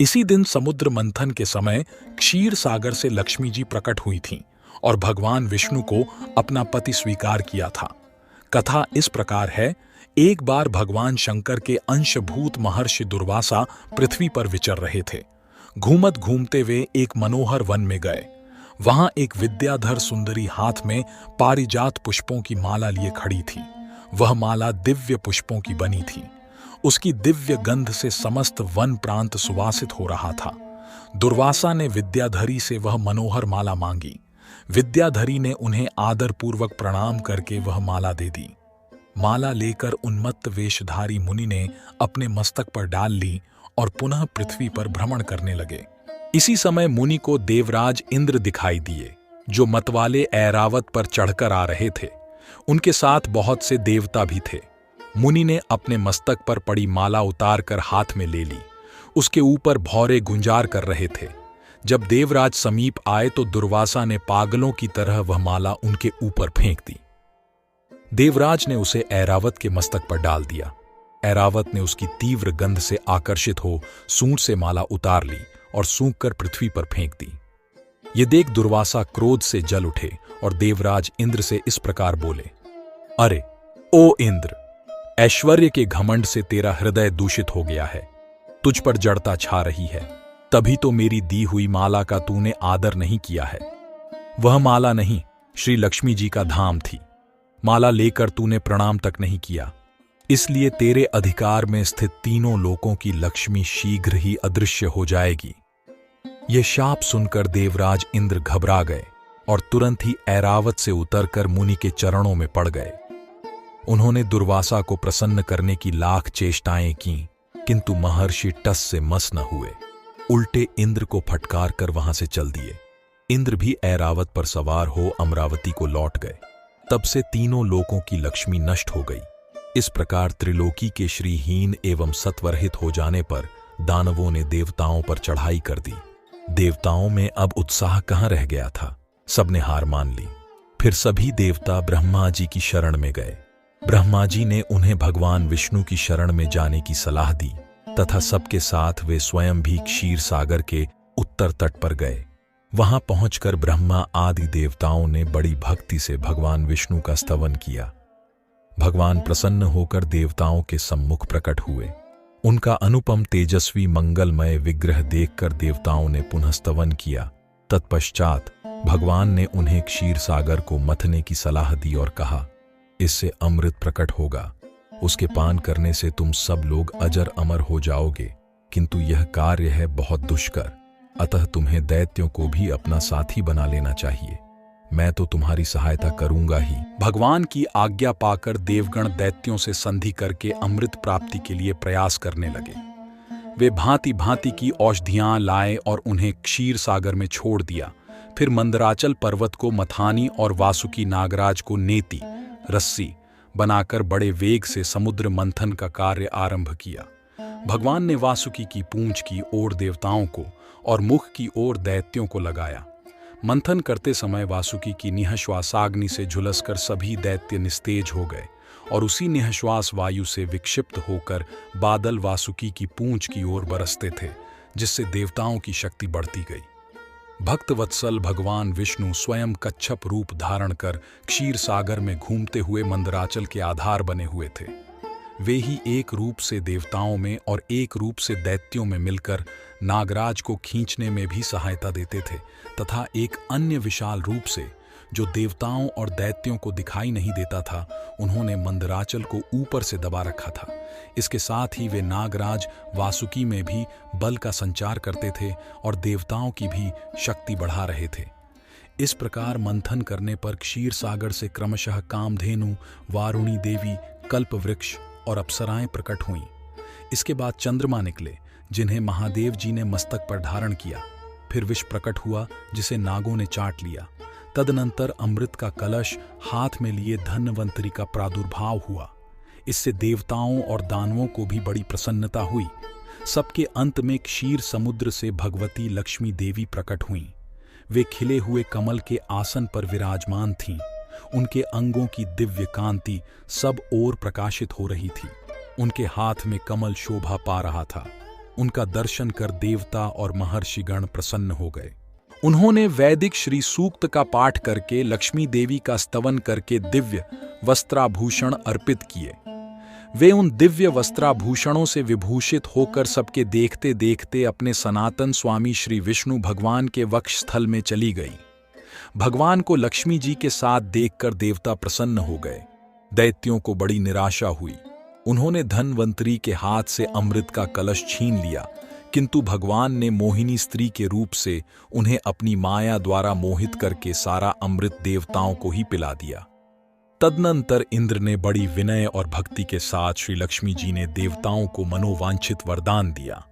इसी दिन समुद्र मंथन के समय क्षीर सागर से लक्ष्मी जी प्रकट हुई थीं और भगवान विष्णु को अपना पति स्वीकार किया था। कथा इस प्रकार है। एक बार भगवान शंकर के अंशभूत महर्षि दुर्वासा पृथ्वी पर विचर रहे थे। घूमत घूमते वे एक मनोहर वन में गए। वहां एक विद्याधर सुंदरी हाथ में पारिजात पुष्पों की माला लिए खड़ी थी। वह माला दिव्य पुष्पों की बनी थी। उसकी दिव्य गंध से समस्त वन प्रांत सुवासित हो रहा था। दुर्वासा ने विद्याधरी से वह मनोहर माला मांगी। विद्याधरी ने उन्हें आदरपूर्वक प्रणाम करके वह माला दे दी। माला लेकर उन्मत्त वेशधारी मुनि ने अपने मस्तक पर डाल ली और पुनः पृथ्वी पर भ्रमण करने लगे। इसी समय मुनि को देवराज इंद्र दिखाई दिए, जो मतवाले ऐरावत पर चढ़कर आ रहे थे। उनके साथ बहुत से देवता भी थे। मुनि ने अपने मस्तक पर पड़ी माला उतारकर हाथ में ले ली। उसके ऊपर भौरे गुंजार कर रहे थे। जब देवराज समीप आए तो दुर्वासा ने पागलों की तरह वह माला उनके ऊपर फेंक दी। देवराज ने उसे ऐरावत के मस्तक पर डाल दिया। ऐरावत ने उसकी तीव्र गंध से आकर्षित हो सूंड से माला उतार ली और सूंघकर पृथ्वी पर फेंक दी। ये देख दुर्वासा क्रोध से जल उठे और देवराज इंद्र से इस प्रकार बोले, अरे ओ इंद्र, ऐश्वर्य के घमंड से तेरा हृदय दूषित हो गया है। तुझ पर जड़ता छा रही है, तभी तो मेरी दी हुई माला का तूने आदर नहीं किया है। वह माला नहीं, श्री लक्ष्मी जी का धाम थी। माला लेकर तूने प्रणाम तक नहीं किया, इसलिए तेरे अधिकार में स्थित तीनों लोकों की लक्ष्मी शीघ्र ही अदृश्य हो जाएगी। ये शाप सुनकर देवराज इंद्र घबरा गए और तुरंत ही ऐरावत से उतरकर मुनि के चरणों में पड़ गए। उन्होंने दुर्वासा को प्रसन्न करने की लाख चेष्टाएं की, किंतु महर्षि टस से मस न हुए। उल्टे इंद्र को फटकार कर वहां से चल दिए। इंद्र भी ऐरावत पर सवार हो अमरावती को लौट गए। तब से तीनों लोकों की लक्ष्मी नष्ट हो गई। इस प्रकार त्रिलोकी के श्रीहीन एवं सत्वरहित हो जाने पर दानवों ने देवताओं पर चढ़ाई कर दी। देवताओं में अब उत्साह कहां रह गया था। सबने हार मान ली। फिर सभी देवता ब्रह्मा जी की शरण में गए। ब्रह्मा जी ने उन्हें भगवान विष्णु की शरण में जाने की सलाह दी तथा सबके साथ वे स्वयं भी क्षीर सागर के उत्तर तट पर गए। वहां पहुंचकर ब्रह्मा आदि देवताओं ने बड़ी भक्ति से भगवान विष्णु का स्तवन किया। भगवान प्रसन्न होकर देवताओं के सम्मुख प्रकट हुए। उनका अनुपम तेजस्वी मंगलमय विग्रह देखकर देवताओं ने पुनः स्तवन किया। तत्पश्चात भगवान ने उन्हें क्षीर सागर को मथने की सलाह दी और कहा, इससे अमृत प्रकट होगा। उसके पान करने से तुम सब लोग अजर अमर हो जाओगे, किंतु यह कार्य है बहुत दुष्कर, अतः तुम्हें दैत्यों को भी अपना साथी बना लेना चाहिए। मैं तो तुम्हारी सहायता करूंगा ही। भगवान की आज्ञा पाकर देवगण दैत्यों से संधि करके अमृत प्राप्ति के लिए प्रयास करने लगे। वे भांति भांति की औषधियां लाए और उन्हें क्षीर सागर में छोड़ दिया। फिर मंदराचल पर्वत को मथानी और वासुकी नागराज को नेति रस्सी बनाकर बड़े वेग से समुद्र मंथन का कार्य आरंभ किया। भगवान ने वासुकी की पूंछ की ओर देवताओं को और मुख की ओर दैत्यों को लगाया। मंथन करते समय वासुकी की निःश्वासाग्नि से झुलसकर सभी दैत्य निस्तेज हो गए और उसी निःश्वास वायु से विक्षिप्त होकर बादल वासुकी की पूंछ की ओर बरसते थे, जिससे देवताओं की शक्ति बढ़ती गई। भक्त वत्सल भगवान विष्णु स्वयं कच्छप रूप धारण कर क्षीर सागर में घूमते हुए मंदराचल के आधार बने हुए थे। वे ही एक रूप से देवताओं में और एक रूप से दैत्यों में मिलकर नागराज को खींचने में भी सहायता देते थे तथा एक अन्य विशाल रूप से, जो देवताओं और दैत्यों को दिखाई नहीं देता था, उन्होंने मंदराचल को ऊपर से दबा रखा था। इसके साथ ही वे नागराज वासुकी में भी बल का संचार करते थे और देवताओं की भी शक्ति बढ़ा रहे थे। इस प्रकार मंथन करने पर क्षीर सागर से क्रमशः कामधेनु, वारुणी देवी, कल्पवृक्ष और अप्सराएं प्रकट हुईं। इसके बाद चंद्रमा निकले, जिन्हें महादेव जी ने मस्तक पर धारण किया। फिर विष प्रकट हुआ, जिसे नागों ने चाट लिया। तदनंतर अमृत का कलश हाथ में लिए धन्वंतरी का प्रादुर्भाव हुआ। इससे देवताओं और दानवों को भी बड़ी प्रसन्नता हुई। सबके अंत में क्षीर समुद्र से भगवती लक्ष्मी देवी प्रकट हुईं। वे खिले हुए कमल के आसन पर विराजमान थीं। उनके अंगों की दिव्य कांति सब ओर प्रकाशित हो रही थी। उनके हाथ में कमल शोभा पा रहा था। उनका दर्शन कर देवता और महर्षिगण प्रसन्न हो गए। उन्होंने वैदिक श्री सूक्त का पाठ करके लक्ष्मी देवी का स्तवन करके दिव्य वस्त्राभूषण अर्पित किए। वे उन दिव्य वस्त्राभूषणों से विभूषित होकर सबके देखते देखते अपने सनातन स्वामी श्री विष्णु भगवान के वक्षस्थल में चली गई। भगवान को लक्ष्मी जी के साथ देखकर देवता प्रसन्न हो गए। दैत्यों को बड़ी निराशा हुई। उन्होंने धन्वंतरी के हाथ से अमृत का कलश छीन लिया, किंतु भगवान ने मोहिनी स्त्री के रूप से उन्हें अपनी माया द्वारा मोहित करके सारा अमृत देवताओं को ही पिला दिया। तदनंतर इंद्र ने बड़ी विनय और भक्ति के साथ श्री लक्ष्मी जी ने देवताओं को मनोवांछित वरदान दिया।